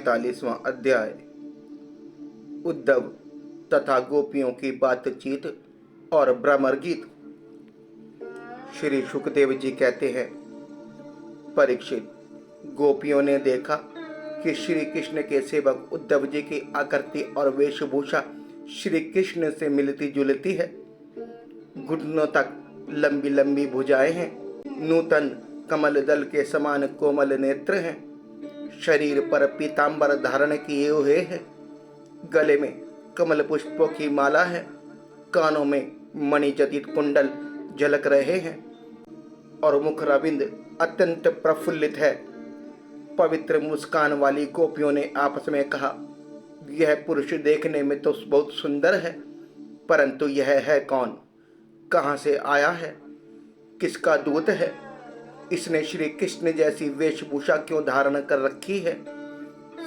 45वां अध्याय। उद्धव तथा गोपियों की बातचीत और भ्रमर गीत। श्री सुखदेव जी कहते हैं, परीक्षित, गोपियों ने देखा कि श्री कृष्ण के सेवक उद्धव जी की आकृति और वेशभूषा श्री कृष्ण से मिलती जुलती है। घुटनों तक लंबी लंबी भुजाएं हैं, नूतन कमल दल के समान कोमल नेत्र हैं, शरीर पर पीतांबर धारण किए हुए हैं, गले में कमल पुष्पों की माला है, कानों में मणिजटित कुंडल झलक रहे हैं और मुखरविंद अत्यंत प्रफुल्लित है। पवित्र मुस्कान वाली गोपियों ने आपस में कहा, यह पुरुष देखने में तो बहुत सुंदर है, परंतु यह है कौन? कहाँ से आया है? किसका दूत है? इसने श्री कृष्ण जैसी वेशभूषा क्यों धारण कर रखी है?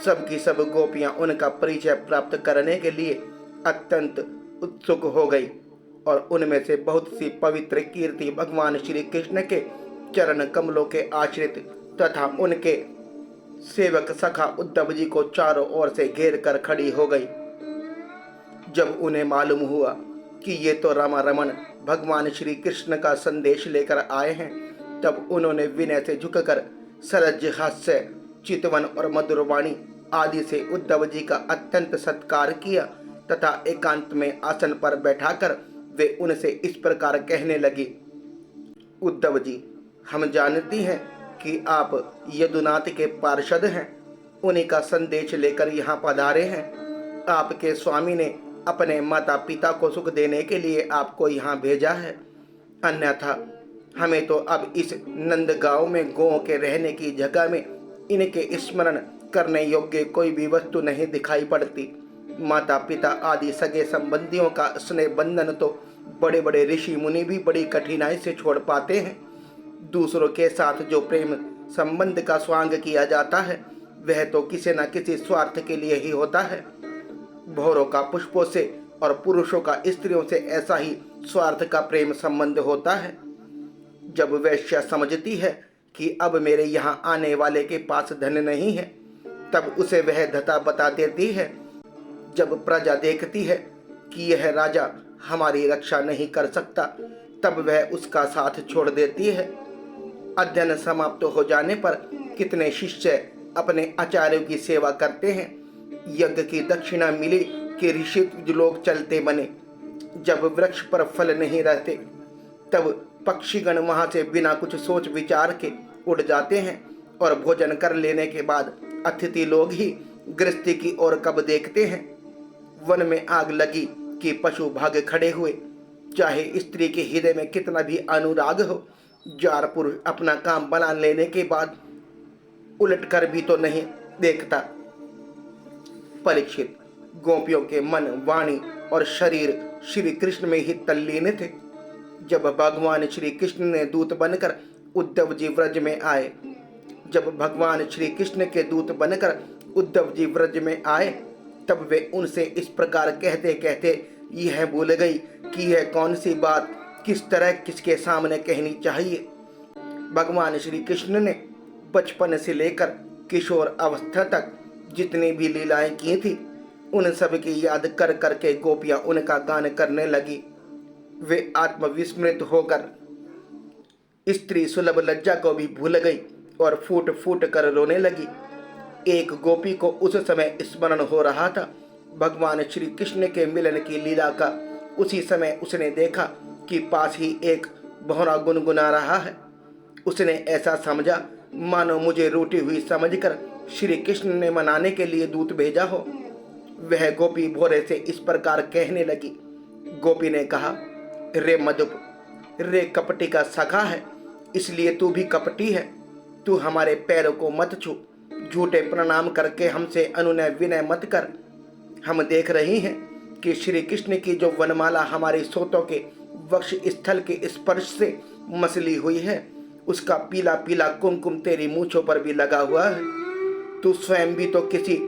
सब की सब गोपियां उनका परिचय प्राप्त करने के लिए अत्यंत उत्सुक हो गई और उनमें से बहुत सी पवित्र कीर्ति भगवान श्री कृष्ण के चरण कमलों के आश्रित तथा उनके सेवक सखा उद्धव जी को चारों ओर से घेर कर खड़ी हो गई। जब उन्हें मालूम हुआ कि ये तो रमारमण भगवान श्री कृष्ण का संदेश लेकर आए हैं, तब उन्होंने विनय से झुककर सरज हास्य, चितवन और मधुर वाणी आदि से उद्धव जी का अत्यंत सत्कार किया तथा एकांत में आसन पर बैठाकर वे उनसे इस प्रकार कहने लगी, उद्धव जी, हम जानती हैं कि आप यदुनाथ के पार्षद हैं, उन्हीं का संदेश लेकर यहाँ पधारे हैं। आपके स्वामी ने अपने माता पिता को सुख देने के लिए आपको यहाँ भेजा है, अन्यथा हमें तो अब इस नंदगांव में गौओं के रहने की जगह में इनके स्मरण करने योग्य कोई भी वस्तु नहीं दिखाई पड़ती। माता पिता आदि सगे संबंधियों का स्नेह बंधन तो बड़े बड़े ऋषि मुनि भी बड़ी कठिनाई से छोड़ पाते हैं। दूसरों के साथ जो प्रेम संबंध का स्वांग किया जाता है, वह तो किसी न किसी स्वार्थ के लिए ही होता है। भौरों का पुष्पों से और पुरुषों का स्त्रियों से ऐसा ही स्वार्थ का प्रेम संबंध होता है। जब वैश्या समझती है कि अब मेरे यहाँ आने वाले के पास धन नहीं है, तब उसे वह धता बता देती है। जब प्रजा देखती है कि यह राजा हमारी रक्षा नहीं कर सकता, तब वह उसका साथ छोड़ देती है। अध्ययन समाप्त हो जाने पर कितने शिष्य अपने आचार्यों की सेवा करते हैं। यज्ञ की दक्षिणा मिली कि ऋषि लोग चलते बने। जब वृक्ष पर फल नहीं रहते, तब पक्षीगण वहां से बिना कुछ सोच विचार के उड़ जाते हैं और भोजन कर लेने के बाद अतिथि लोग ही गृहस्थी की ओर कब देखते हैं। वन में आग लगी कि पशु भाग खड़े हुए। चाहे स्त्री के हृदय में कितना भी अनुराग हो, जार पुरुष अपना काम बना लेने के बाद उलट कर भी तो नहीं देखता। परीक्षित, गोपियों के मन, वाणी और शरीर श्री कृष्ण में ही तल्लीन थे। जब भगवान श्री कृष्ण ने दूत बनकर उद्धव जी व्रज में आए, तब वे उनसे इस प्रकार कहते कहते यह भूल गई कि यह कौन सी बात किस तरह किसके सामने कहनी चाहिए। भगवान श्री कृष्ण ने बचपन से लेकर किशोर अवस्था तक जितनी भी लीलाएं की थी, उन सब की याद कर करके गोपियां उनका गान करने लगी। वे आत्मविस्मृत होकर स्त्री सुलभ लज्जा को भी भूल गई और फूट फूट कर रोने लगी। एक गोपी को उस समय स्मरण हो रहा था भगवान श्री कृष्ण के मिलन की लीला का। उसी समय उसने देखा कि पास ही एक भौरा गुनगुना रहा है। उसने ऐसा समझा मानो मुझे रूठी हुई समझकर श्री कृष्ण ने मनाने के लिए दूत भेजा हो। वह गोपी भौरे से इस प्रकार कहने लगी। गोपी ने कहा, रे मधुप, रे कपटी का सखा है, इसलिए तू भी कपटी है। तू हमारे पैरों को मत छू, झूठे प्रणाम करके हमसे अनुनय विनय मत कर। हम देख रही हैं कि श्री कृष्ण की जो वनमाला हमारी सोतों के वक्ष स्थल के स्पर्श से मसली हुई है, उसका पीला पीला कुमकुम तेरी मूंछों पर भी लगा हुआ है। तू स्वयं भी तो किसी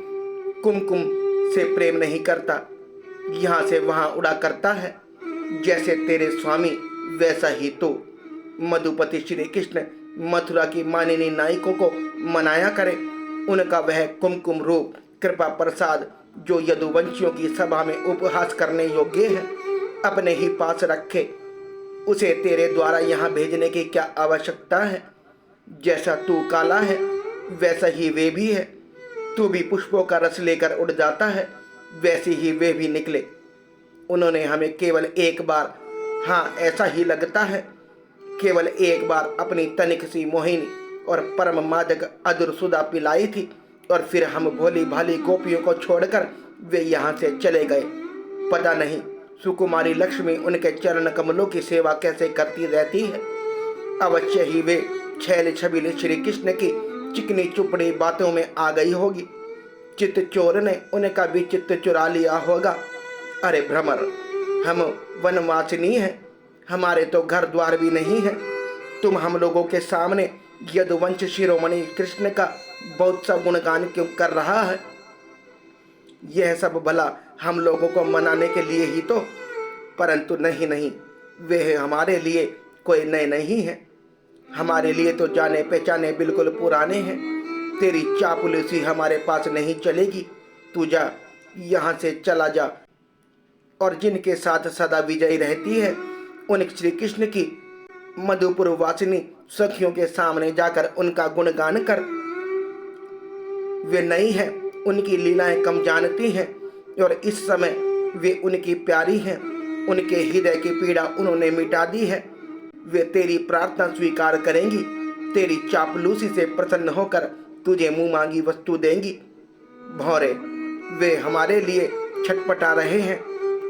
कुमकुम से प्रेम नहीं करता, यहाँ से वहाँ उड़ा करता है। जैसे तेरे स्वामी वैसा ही तू। मधुपति श्री कृष्ण मथुरा की मानिनी नायकों को मनाया करे उनका वह कुमकुम रूप कृपा प्रसाद जो यदुवंशियों की सभा में उपहास करने योग्य है अपने ही पास रखे। उसे तेरे द्वारा यहाँ भेजने की क्या आवश्यकता है? जैसा तू काला है वैसा ही वे भी है। तू भी पुष्पों का रस लेकर उड़ जाता है, वैसे ही वे भी निकले। उन्होंने हमें केवल एक बार, हाँ ऐसा ही लगता है, केवल एक बार अपनी तनिक सी मोहिनी और परम मादक अधुर सुधा पिलाई थी और फिर हम भोली भाली गोपियों को छोड़कर वे यहाँ से चले गए। पता नहीं सुकुमारी लक्ष्मी उनके चरण कमलों की सेवा कैसे करती रहती है। अवश्य ही वे छैल छबीले श्री कृष्ण की चिकनी चुपड़ी बातों में आ गई होगी। चित्त चोर ने उनका भी चित्त चुरा लिया होगा। अरे भ्रमर, हम वनवासिनी हैं, हमारे तो घर द्वार भी नहीं है। तुम हम लोगों के सामने यदुवंश शिरोमणि कृष्ण का बहुत सा गुणगान क्यों कर रहा है? यह सब भला हम लोगों को मनाने के लिए ही तो, परंतु नहीं नहीं, वे हमारे लिए कोई नए नहीं हैं। हमारे लिए तो जाने पहचाने बिल्कुल पुराने हैं। तेरी चापलूसी हमारे पास नहीं चलेगी। तू जा, यहाँ से चला जा और जिनके साथ सदा विजयी रहती है उन श्री कृष्ण की मधुपुर वासिनी सखियों के सामने जाकर उनका गुणगान कर। वे नई हैं, उनकी लीलाएं कम जानती हैं और इस समय वे उनकी प्यारी हैं। उनके हृदय की पीड़ा उन्होंने मिटा दी है। वे तेरी प्रार्थना स्वीकार करेंगी, तेरी चापलूसी से प्रसन्न होकर तुझे मुंह मांगी वस्तु देंगी। भौरे, वे हमारे लिए छटपटा रहे हैं,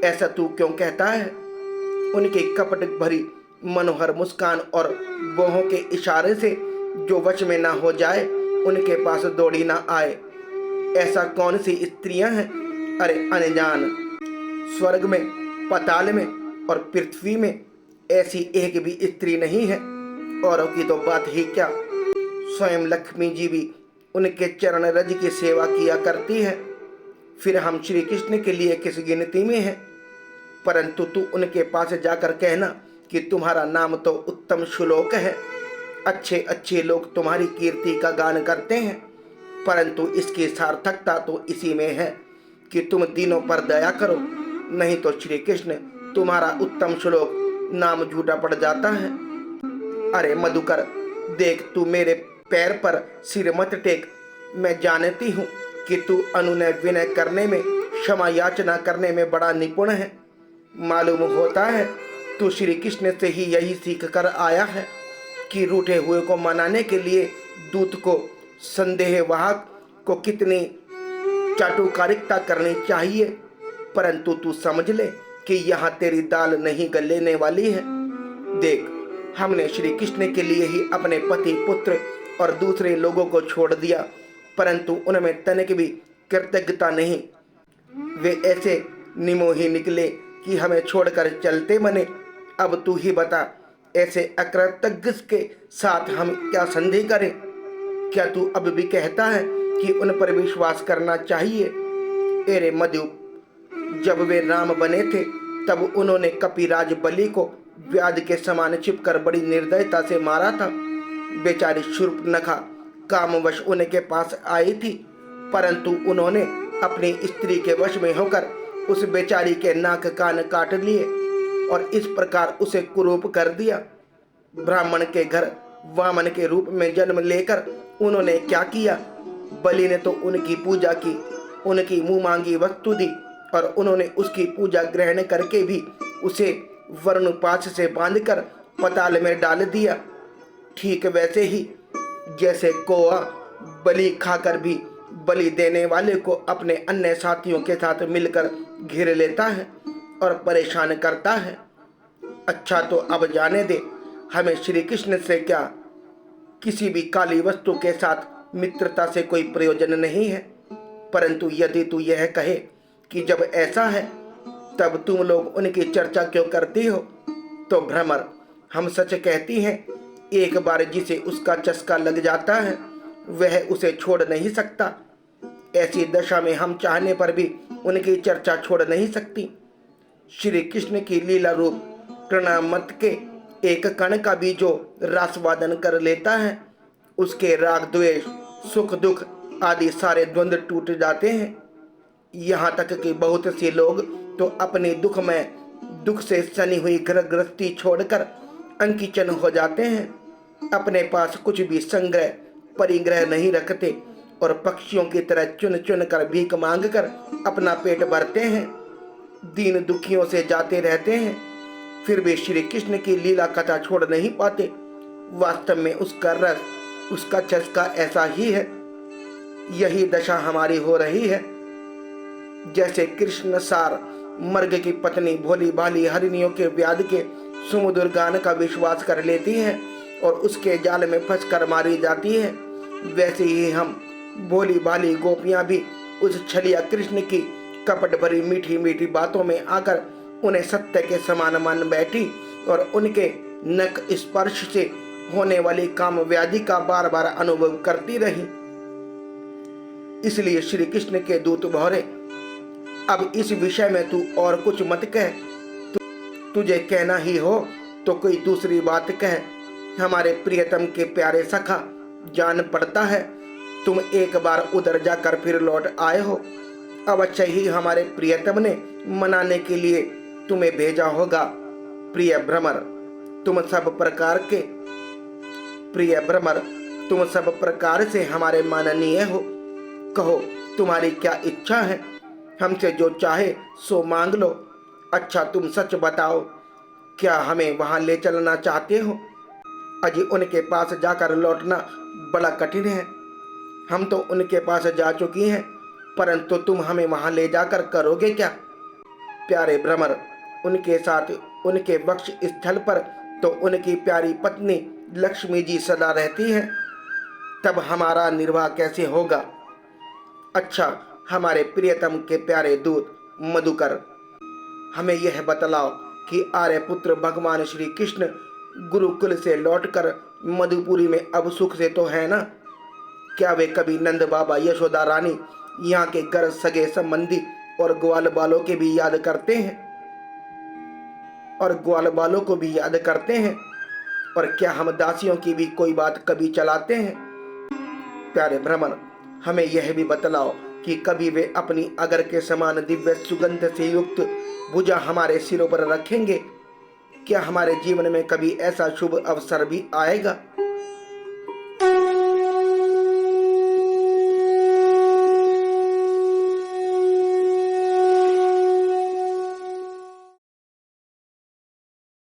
ऐसा तू क्यों कहता है? उनकी कपट भरी मनोहर मुस्कान और बाहों के इशारे से जो वश में ना हो जाए उनके पास दौड़ी ना आए। ऐसा कौन सी स्त्रियां हैं? अरे अनजान, स्वर्ग में, पाताल में और पृथ्वी में ऐसी एक भी स्त्री नहीं है। औरों की तो बात ही क्या, स्वयं लक्ष्मी जी भी उनके चरण रज की सेवा किया करती है। फिर हम श्री कृष्ण के लिए किस गिनती में हैं? परंतु तू उनके पास जाकर कहना कि तुम्हारा नाम तो उत्तम श्लोक है, अच्छे अच्छे लोग तुम्हारी कीर्ति का गान करते हैं, परंतु इसकी सार्थकता तो इसी में है कि तुम दिनों पर दया करो, नहीं तो श्री कृष्ण तुम्हारा उत्तम श्लोक नाम झूठा पड़ जाता है। अरे मधुकर, देख, तू मेरे पैर पर सिर मत टेक। मैं जानती हूँ कि तू अनुनय विनय करने में, क्षमा याचना करने में बड़ा निपुण है। मालूम होता है तू श्री कृष्ण से ही यही सीख कर आया है कि रूठे हुए को मनाने के लिए दूत को, संदेहवाहक को कितनी चाटुकारिता करनी चाहिए। परंतु तू समझ ले कि यहाँ तेरी दाल नहीं गलने वाली है। देख, हमने श्री कृष्ण के लिए ही अपने पति, पुत्र और दूसरे लोगों को छोड़ दिया, परंतु उनमें तनिक भी कृतज्ञता नहीं। वे ऐसे निमोही निकले कि हमें छोड़कर चलते बने। अब तू ही बता, ऐसे अकृतज्ञ के साथ हम क्या संधि करें? क्या तू अब भी कहता है कि उन पर विश्वास करना चाहिए? अरे मधु, जब वे राम बने थे तब उन्होंने कपिराज बलि को व्याध के समान छिपकर बड़ी निर्दयता से मारा था। बेचारी शूर्पणखा कामवश उनके पास आई थी, परंतु उन्होंने अपनी स्त्री के वश में होकर उस बेचारी के नाक कान काट लिए और इस प्रकार उसे कुरूप कर दिया। ब्राह्मण के घर वामन के रूप में जन्म लेकर उन्होंने क्या किया? बलि ने तो उनकी पूजा की, उनकी मुंह मांगी वस्तु दी और उन्होंने उसकी पूजा ग्रहण करके भी उसे वर्णपाश से बांधकर पताल में डाल दिया। ठीक वैसे ही जैसे कौआ बलि खाकर भी बलि देने वाले को अपने अन्य साथियों के साथ मिलकर घेर लेता है और परेशान करता है। अच्छा तो अब जाने दे, हमें श्री कृष्ण से क्या, किसी भी काली वस्तु के साथ मित्रता से कोई प्रयोजन नहीं है। परंतु यदि तू यह कहे कि जब ऐसा है तब तुम लोग उनकी चर्चा क्यों करती हो, तो भ्रमर, हम सच कहती हैं, एक बार जिसे उसका चस्का लग जाता है वह उसे छोड़ नहीं सकता। ऐसी दशा में हम चाहने पर भी उनकी चर्चा छोड़ नहीं सकती। श्री कृष्ण की लीला रूप कृणामत के एक कण का भी जो रासवादन कर लेता है, उसके राग द्वेष, सुख दुख आदि सारे द्वंद्व टूट जाते हैं। यहाँ तक कि बहुत से लोग तो अपने दुख से सनी हुई घर गृहस्थी छोड़कर अंकिचन हो जाते हैं। अपने पास कुछ भी संग्रह परिग्रह नहीं रखते और पक्षियों की तरह चुन चुन कर भीख मांग कर अपना पेट भरते हैं, दीन दुखियों से जाते रहते हैं, फिर भी श्री कृष्ण की लीला कथा छोड़ नहीं पाते। वास्तव में उसका रस, उसका चस्का ऐसा ही है। यही दशा हमारी हो रही है। जैसे कृष्ण सार मर्ग की पत्नी भोली भाली हरिणियों के व्याध के सुमधुर गान का विश्वास कर लेती है और उसके जाल में फंसकर मारी जाती है, वैसे ही हम भोली भाली गोपियां भी उस छलिया कृष्ण की कपट भरी मीठी मीठी बातों में आकर उन्हें सत्य के समान मान बैठी और उनके नख स्पर्श से होने वाली काम व्याधि का बार बार अनुभव करती रही। इसलिए श्री कृष्ण के दूत भौरे, अब इस विषय में तू और कुछ मत कह। तुझे कहना ही हो तो कोई दूसरी बात कह। हमारे प्रियतम के प्यारे सखा, जान पड़ता है तुम एक बार उधर जाकर फिर लौट आए हो। अवश्य ही हमारे प्रियतम ने मनाने के लिए तुम्हें भेजा होगा। प्रिय भ्रमर, तुम सब प्रकार से हमारे माननीय हो। कहो तुम्हारी क्या इच्छा है, हमसे जो चाहे सो मांग लो। अच्छा तुम सच बताओ, क्या हमें वहां ले चलना चाहते हो? अजी उनके पास जाकर लौटना बड़ा कठिन है। हम तो उनके पास जा चुकी हैं, परंतु तुम हमें वहां ले जाकर करोगे क्या? प्यारे भ्रमर, उनके साथ उनके वक्ष स्थल पर तो उनकी प्यारी पत्नी लक्ष्मी जी सदा रहती हैं, तब हमारा निर्वाह कैसे होगा? अच्छा हमारे प्रियतम के प्यारे दूत मधुकर, हमें यह बतलाओ कि आर्यपुत्र भगवान श्री कृष्ण गुरुकुल से लौटकर मधुपुरी में अब सुख से तो है ना? क्या वे कभी नंद बाबा, यशोदा रानी, यहाँ के घर सगे संबंधी और ग्वाल बालों के भी याद करते हैं? और क्या हम दासियों की भी कोई बात कभी चलाते हैं? प्यारे भ्रमर, हमें यह भी बतलाओ कि कभी वे अपनी अगर के समान दिव्य सुगंध से युक्त भुजा हमारे सिरों पर रखेंगे? क्या हमारे जीवन में कभी ऐसा शुभ अवसर भी आएगा?